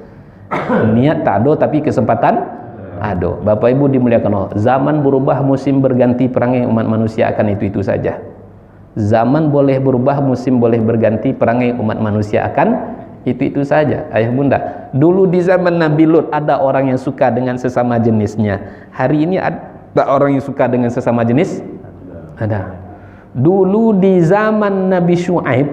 Niat tak ada tapi kesempatan ada. Bapak Ibu dimuliakan Allah, zaman berubah, musim berganti, perangai umat manusia akan itu saja. Zaman boleh berubah, musim boleh berganti, perangai umat manusia akan itu saja. Ayah bunda, dulu di zaman Nabi Lut ada orang yang suka dengan sesama jenisnya. Hari ini ada orang yang suka dengan sesama jenis? Ada. Dulu di zaman Nabi Syuaib,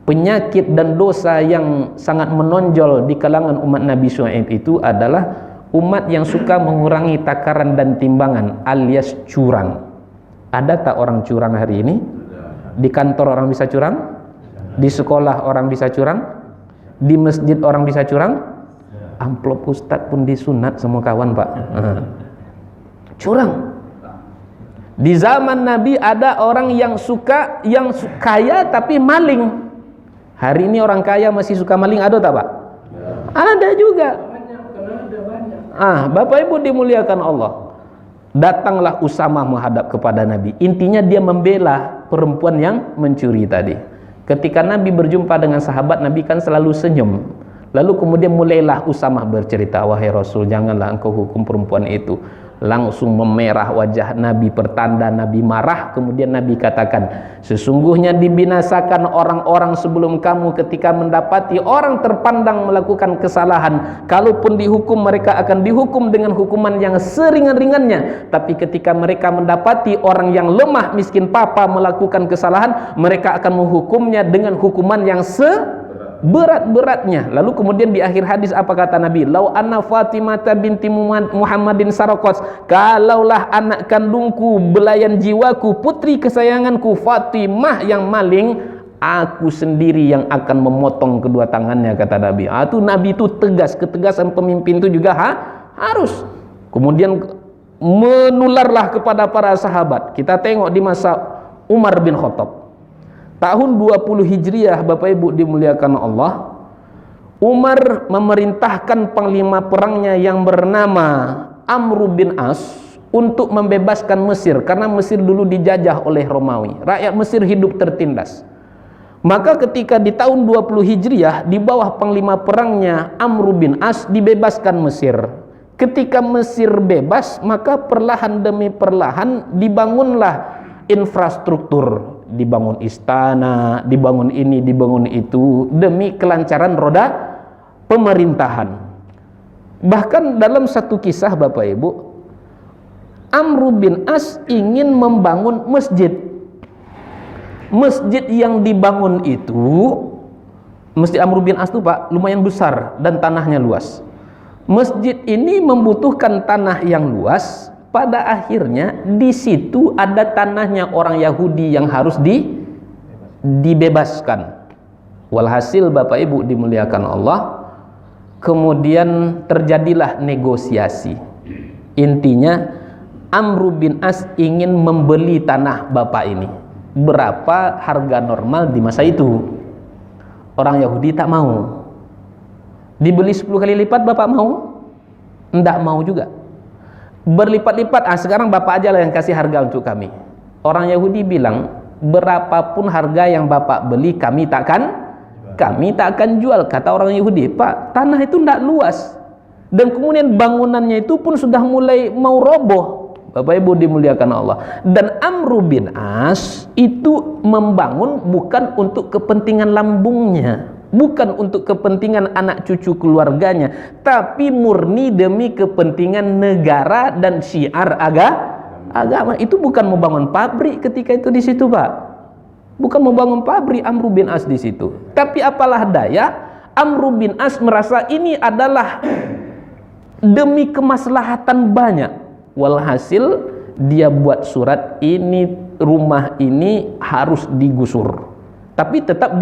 penyakit dan dosa yang sangat menonjol di kalangan umat Nabi Syuaib itu adalah umat yang suka mengurangi takaran dan timbangan alias curang. Ada tak orang curang hari ini? Di kantor orang bisa curang? Di sekolah orang bisa curang? Di masjid orang bisa curang? Amplop ustadz pun disunat semua kawan pak. Curang. Di zaman Nabi ada orang yang kaya tapi maling. Hari ini orang kaya masih suka maling, ada tak pak? Ada juga. Bapak Ibu dimuliakan Allah, datanglah Usamah menghadap kepada Nabi. Intinya dia membela perempuan yang mencuri tadi. Ketika Nabi berjumpa dengan sahabat, Nabi kan selalu senyum. Lalu kemudian mulailah Usamah bercerita, wahai Rasul, janganlah engkau hukum perempuan itu. Langsung memerah wajah Nabi, pertanda Nabi marah. Kemudian Nabi katakan, sesungguhnya dibinasakan orang-orang sebelum kamu ketika mendapati orang terpandang melakukan kesalahan. Kalaupun dihukum, mereka akan dihukum dengan hukuman yang seringan-ringannya. Tapi ketika mereka mendapati orang yang lemah, miskin papa melakukan kesalahan, mereka akan menghukumnya dengan hukuman yang berat-beratnya. Lalu kemudian di akhir hadis apa kata Nabi? Lau anna Fatimah binti Muhammadin sarakos, kalaulah anak kandungku, belayan jiwaku, putri kesayanganku Fatimah yang maling, aku sendiri yang akan memotong kedua tangannya, kata Nabi. Itu Nabi itu tegas. Ketegasan pemimpin itu juga harus. Kemudian menularlah kepada para sahabat. Kita tengok di masa Umar bin Khattab tahun 20 Hijriah, Bapak Ibu dimuliakan Allah, Umar memerintahkan panglima perangnya yang bernama Amr bin As untuk membebaskan Mesir, karena Mesir dulu dijajah oleh Romawi. Rakyat Mesir hidup tertindas. Maka ketika di tahun 20 Hijriah, di bawah panglima perangnya Amr bin As, dibebaskan Mesir. Ketika Mesir bebas, maka perlahan demi perlahan dibangunlah infrastruktur. Dibangun istana, dibangun ini, dibangun itu, demi kelancaran roda pemerintahan. Bahkan dalam satu kisah Bapak Ibu, Amr bin As ingin membangun masjid. Masjid yang dibangun itu, Masjid Amr bin As itu Pak, lumayan besar dan tanahnya luas. Masjid ini membutuhkan tanah yang luas. Pada akhirnya di situ ada tanahnya orang Yahudi yang harus dibebaskan. Walhasil Bapak Ibu dimuliakan Allah, kemudian terjadilah negosiasi. Intinya Amr bin As ingin membeli tanah bapak ini. Berapa harga normal di masa itu? Orang Yahudi tak mau. Dibeli 10 kali lipat bapak mau? Enggak mau juga. Berlipat-lipat, sekarang bapak aja lah yang kasih harga untuk kami. Orang Yahudi bilang, berapapun harga yang bapak beli kami tak akan jual. Kata orang Yahudi, Pak, tanah itu tidak luas, dan kemudian bangunannya itu pun sudah mulai mau roboh. Bapak Ibu dimuliakan Allah. Dan Amr bin As itu membangun bukan untuk kepentingan lambungnya, bukan untuk kepentingan anak cucu keluarganya, tapi murni demi kepentingan negara dan syiar agama. Itu bukan membangun pabrik ketika itu di situ, Pak. Bukan membangun pabrik Amr bin As di situ. Tapi apalah daya, Amr bin As merasa ini adalah demi kemaslahatan banyak. Walhasil dia buat surat, ini rumah ini harus digusur. Tapi tetap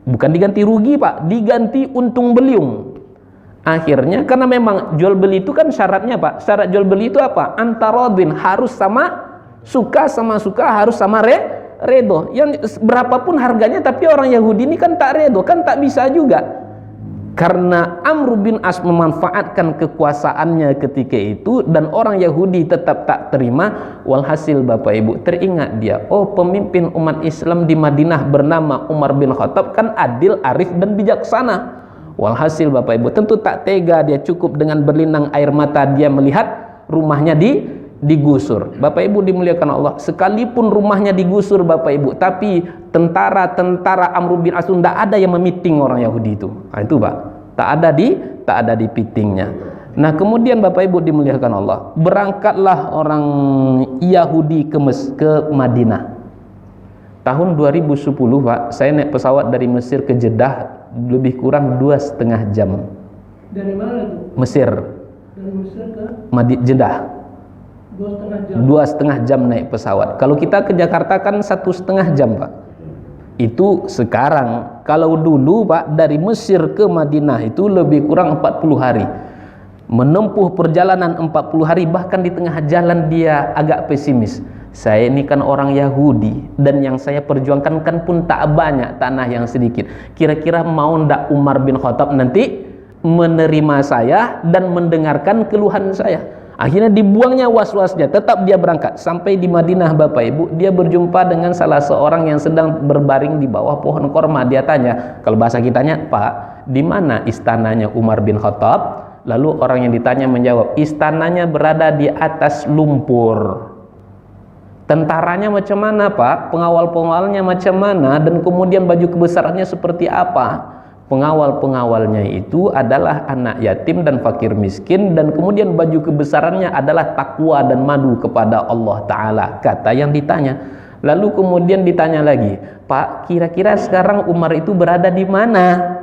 bukan diganti rugi Pak, diganti untung beliung. Akhirnya karena memang jual beli itu kan syaratnya Pak, syarat jual beli itu apa? Antarodin, harus sama suka, harus sama redo. Yang berapapun harganya, tapi orang Yahudi ini kan tak redo, kan tak bisa juga. Karena Amr bin As memanfaatkan kekuasaannya ketika itu, dan orang Yahudi tetap tak terima. Walhasil Bapak Ibu teringat dia, oh pemimpin umat Islam di Madinah bernama Umar bin Khattab kan adil, arif dan bijaksana. Walhasil Bapak Ibu, tentu tak tega dia, cukup dengan berlinang air mata dia melihat rumahnya digusur. Bapak Ibu dimuliakan Allah, sekalipun rumahnya digusur Bapak Ibu, tapi tentara Amr bin As tidak ada yang memiting orang Yahudi itu. Nah, itu Pak, tak ada di pitingnya. Nah, kemudian Bapak Ibu dimuliakan Allah, berangkatlah orang Yahudi ke Madinah. Tahun 2010 Pak, saya naik pesawat dari Mesir ke Jeddah, lebih kurang 2,5 jam. Dari mana itu? Mesir. Dari Mesir ke Jeddah. 2,5 jam. 2,5 jam naik pesawat. Kalau kita ke Jakarta kan 1,5 jam Pak. Itu sekarang. Kalau dulu Pak, dari Mesir ke Madinah itu lebih kurang 40 hari. Menempuh perjalanan 40 hari, bahkan di tengah jalan dia agak pesimis. Saya ini kan orang Yahudi, dan yang saya perjuangkan kan pun tak banyak, tanah yang sedikit. Kira-kira mau ndak Umar bin Khattab nanti menerima saya dan mendengarkan keluhan saya? Akhirnya dibuangnya was-wasnya, tetap dia berangkat. Sampai di Madinah Bapak Ibu, dia berjumpa dengan salah seorang yang sedang berbaring di bawah pohon korma. Dia tanya, kalau bahasa kitanya, Pak, di mana istananya Umar bin Khattab? Lalu orang yang ditanya menjawab, istananya berada di atas lumpur. Tentaranya macam mana Pak? Pengawal-pengawalnya macam mana? Dan kemudian baju kebesarannya seperti apa? Pengawal-pengawalnya itu adalah anak yatim dan fakir miskin, dan kemudian baju kebesarannya adalah takwa dan madu kepada Allah Ta'ala, kata yang ditanya. Lalu kemudian ditanya lagi, Pak, kira-kira sekarang Umar itu berada di mana?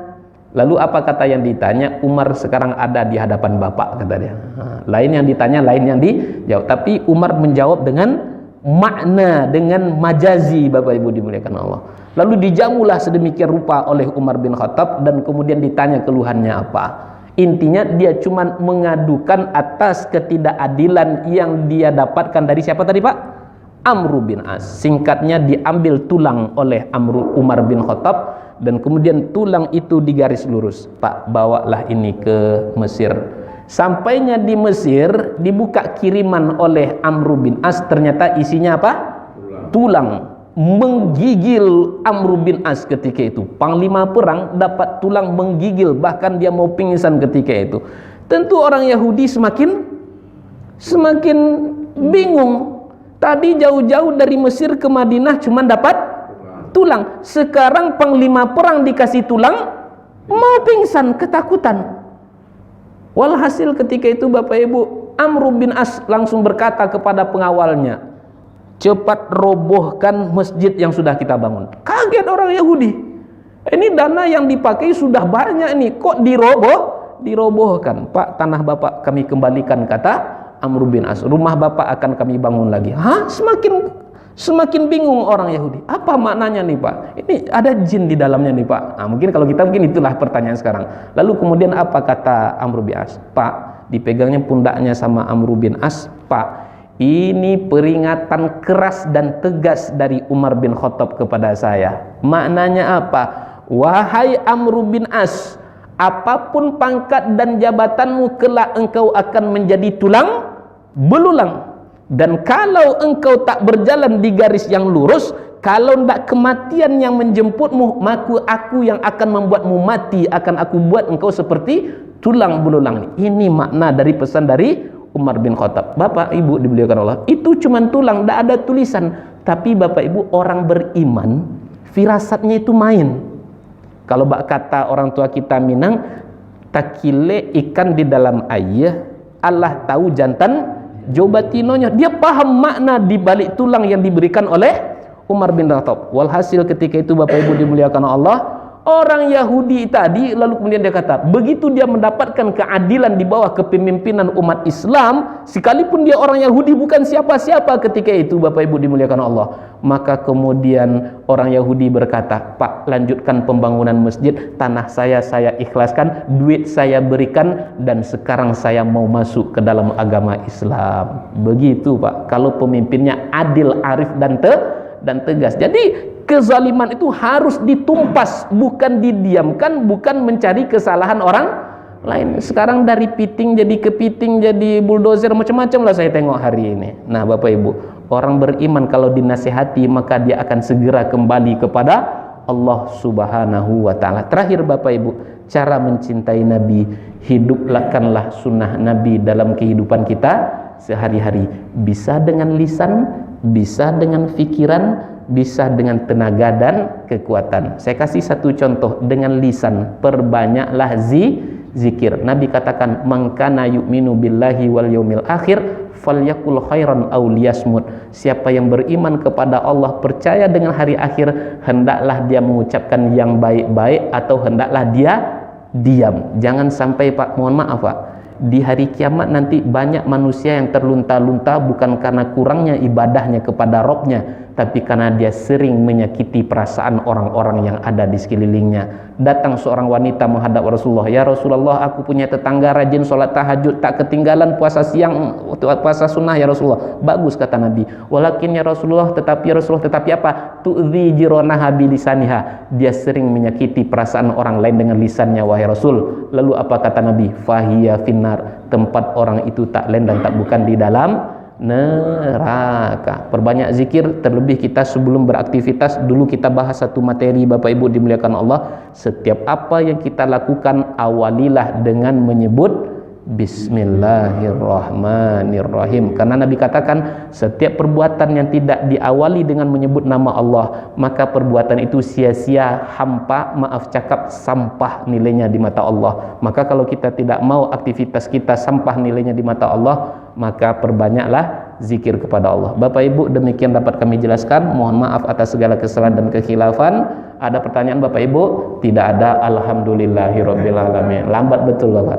Lalu apa kata yang ditanya? Umar sekarang ada di hadapan Bapak, kata dia. Lain yang ditanya, lain yang dijawab. Tapi Umar menjawab dengan makna, dengan majazi Bapak Ibu dimuliakan Allah. Lalu dijamulah sedemikian rupa oleh Umar bin Khattab, dan kemudian ditanya keluhannya apa. Intinya dia cuma mengadukan atas ketidakadilan yang dia dapatkan dari siapa tadi Pak? Amr bin As. Singkatnya, diambil tulang oleh Umar bin Khattab, dan kemudian tulang itu digaris lurus. Pak, bawalah ini ke Mesir. Sampainya di Mesir, dibuka kiriman oleh Amr bin As, ternyata isinya apa? Tulang. Menggigil Amr bin As ketika itu. Panglima perang dapat tulang, menggigil, bahkan dia mau pingsan ketika itu. Tentu orang Yahudi semakin bingung. Tadi jauh-jauh dari Mesir ke Madinah cuma dapat tulang. Sekarang panglima perang dikasih tulang, mau pingsan, ketakutan. Walhasil ketika itu Bapak Ibu, Amr bin As langsung berkata kepada pengawalnya, cepat robohkan masjid yang sudah kita bangun. Kaget orang Yahudi. Ini dana yang dipakai sudah banyak ini, kok dirobohkan? Pak, tanah Bapak kami kembalikan, kata Amr bin As. Rumah Bapak akan kami bangun lagi. Hah? Semakin bingung orang Yahudi. Apa maknanya nih Pak? Ini ada jin di dalamnya nih Pak. Nah, mungkin kalau kita mungkin itulah pertanyaan sekarang. Lalu kemudian apa kata Amr bin As? Pak, dipegangnya pundaknya sama Amr bin As. Pak, ini peringatan keras dan tegas dari Umar bin Khattab kepada saya. Maknanya apa? Wahai Amr bin As, apapun pangkat dan jabatanmu, kelak engkau akan menjadi tulang belulang. Dan kalau engkau tak berjalan di garis yang lurus, kalau tidak kematian yang menjemputmu, maka aku yang akan membuatmu mati, akan aku buat engkau seperti tulang belulang. Ini makna dari pesan dari Umar bin Khattab. Bapak Ibu dimuliakan Allah, itu cuma tulang, tidak ada tulisan. Tapi Bapak Ibu, orang beriman firasatnya itu main. Kalau kata orang tua kita Minang, takile ikan di dalam air, Allah tahu jantan jobatinonya. Dia paham makna di balik tulang yang diberikan oleh Umar bin Khattab. Walhasil ketika itu Bapak Ibu dimuliakan Allah, orang Yahudi tadi lalu kemudian dia kata, begitu dia mendapatkan keadilan di bawah kepemimpinan umat Islam, sekalipun dia orang Yahudi bukan siapa-siapa ketika itu Bapak Ibu dimuliakan Allah, maka kemudian orang Yahudi berkata, Pak, lanjutkan pembangunan masjid, tanah saya ikhlaskan, duit saya berikan, dan sekarang saya mau masuk ke dalam agama Islam. Begitu Pak, kalau pemimpinnya adil, arif dan tegas. Jadi kezaliman itu harus ditumpas, bukan didiamkan, bukan mencari kesalahan orang lain. Sekarang dari piting jadi kepiting, jadi bulldozer, macam-macam lah saya tengok hari ini. Nah Bapak Ibu, orang beriman kalau dinasihati maka dia akan segera kembali kepada Allah Subhanahu wa Ta'ala. Terakhir Bapak Ibu, cara mencintai Nabi, hidupkanlah sunnah Nabi dalam kehidupan kita sehari-hari. Bisa dengan lisan, bisa dengan pikiran, bisa dengan tenaga dan kekuatan. Saya kasih satu contoh dengan lisan. Perbanyaklah zikir. Nabi katakan, "Man kana yu'minu billahi wal yaumil akhir falyakul khairan aw liyasmut." Siapa yang beriman kepada Allah, percaya dengan hari akhir, hendaklah dia mengucapkan yang baik-baik atau hendaklah dia diam. Jangan sampai Pak, mohon maaf Pak, di hari kiamat nanti banyak manusia yang terlunta-lunta bukan karena kurangnya ibadahnya kepada Robnya, tapi karena dia sering menyakiti perasaan orang-orang yang ada di sekelilingnya. Datang seorang wanita menghadap Rasulullah, "Ya Rasulullah, aku punya tetangga rajin sholat tahajud, tak ketinggalan puasa siang, puasa sunnah ya Rasulullah." Bagus kata Nabi. "Walakin ya Rasulullah, tetapi apa? Tu'dhi jironaha bilisaniha." Dia sering menyakiti perasaan orang lain dengan lisannya, wahai Rasul. Lalu apa kata Nabi? "Fahiya finnar." Tempat orang itu tak lain dan tak bukan di dalam neraka. Perbanyak zikir. Terlebih kita sebelum beraktivitas, dulu kita bahas satu materi Bapak Ibu dimuliakan Allah. Setiap apa yang kita lakukan, awalilah dengan menyebut Bismillahirrahmanirrahim. Karena Nabi katakan, setiap perbuatan yang tidak diawali dengan menyebut nama Allah, maka perbuatan itu sia-sia, hampa, maaf cakap, sampah nilainya di mata Allah. Maka kalau kita tidak mau aktivitas kita sampah nilainya di mata Allah, maka perbanyaklah zikir kepada Allah. Bapak Ibu, demikian dapat kami jelaskan. Mohon maaf atas segala kesalahan dan kekhilafan. Ada pertanyaan Bapak Ibu? Tidak ada. Alhamdulillahirabbil alamin. Lambat betul Bapak.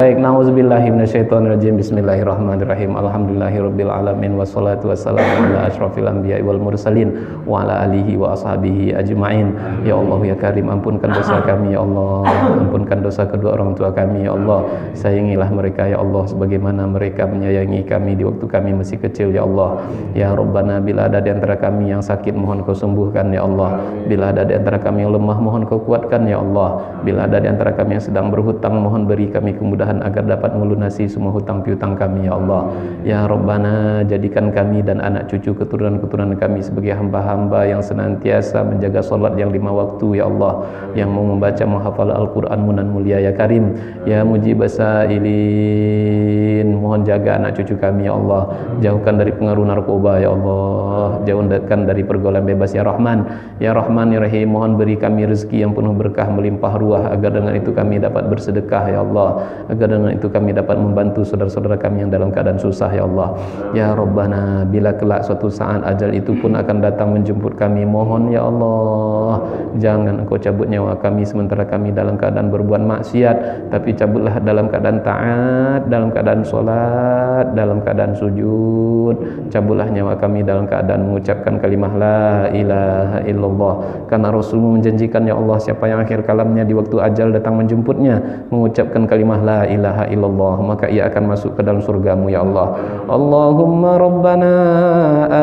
Baik, nauzubillahi minasyaitonirrajim. Bismillahirrahmanirrahim. Alhamdulillahirabbil alamin, wassalatu wassalamu ala asyrafil anbiya'i wal mursalin wa ala alihi wa ashabihi ajmain. Ya Allah ya Karim, ampunkan dosa kami ya Allah. Ampunkan dosa kedua orang tua kami ya Allah. Sayangilah mereka ya Allah sebagaimana mereka menyayangi kami di waktu kami masih kecil ya Allah. Ya Rabbana, bila ada di antara kami yang sakit, mohon Kau sembuhkan ya Allah. Bila ada di antara kami yang lemah, mohon Kau kuatkan ya Allah. Bila ada di antara kami yang sedang berhutang, mohon beri kami kemudahan agar dapat melunasi semua hutang piutang kami ya Allah. Ya Rabbana, jadikan kami dan anak cucu keturunan-keturunan kami sebagai hamba-hamba yang senantiasa menjaga salat yang 5 waktu ya Allah, yang mau membaca menghafal Al-Qur'an munan mulia ya Karim. Ya Mujibas Sa'ilin, mohon jaga anak cucu kami ya Allah. Jauhkan dari pengaruh narkoba ya Allah. Jauhkan dari pergaulan bebas ya Rahman. Ya Rahman ya Rahim, mohon beri kami rezeki yang penuh berkah melimpah ruah, agar dengan itu kami dapat bersedekah ya Allah. Agar dengan itu kami dapat membantu saudara-saudara kami yang dalam keadaan susah ya Allah. Ya Rabbana, bila kelak suatu saat ajal itu pun akan datang menjemput kami, mohon ya Allah, jangan Engkau cabut nyawa kami sementara kami dalam keadaan berbuat maksiat, tapi cabutlah dalam keadaan taat, dalam keadaan solat, dalam keadaan sujud. Cabutlah nyawa kami dalam keadaan mengucapkan kalimah la ilaha illallah. Karena Rasulmu menjanjikan ya Allah, siapa yang akhir kalamnya di waktu ajal datang menjemputnya mengucapkan kalimah la ilaha illallah, maka ia akan masuk ke dalam surgamu ya Allah. Allahumma rabbana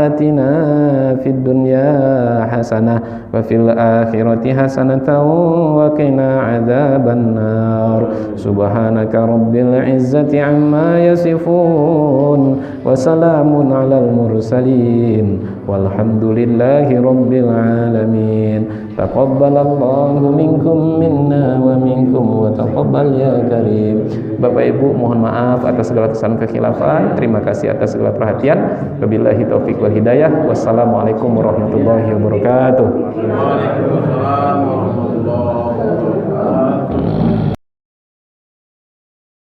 atina fid dunya hasanah wa fil akhirati hasanatan wa qina adzabannar. Subhanaka rabbil izzati amma yasifun wa salamun alal mursalin walhamdulillahi rabbil alamin. Taqabbalallahu minkum minna wa minkum wa taqabbal ya Karim. Bapak Ibu, mohon maaf atas segala kesalahan kekhilafan. Terima kasih atas segala perhatian. Wabillahi taufik wal hidayah. Wassalamualaikum warahmatullahi wabarakatuh. Waalaikumsalam warahmatullahi wabarakatuh.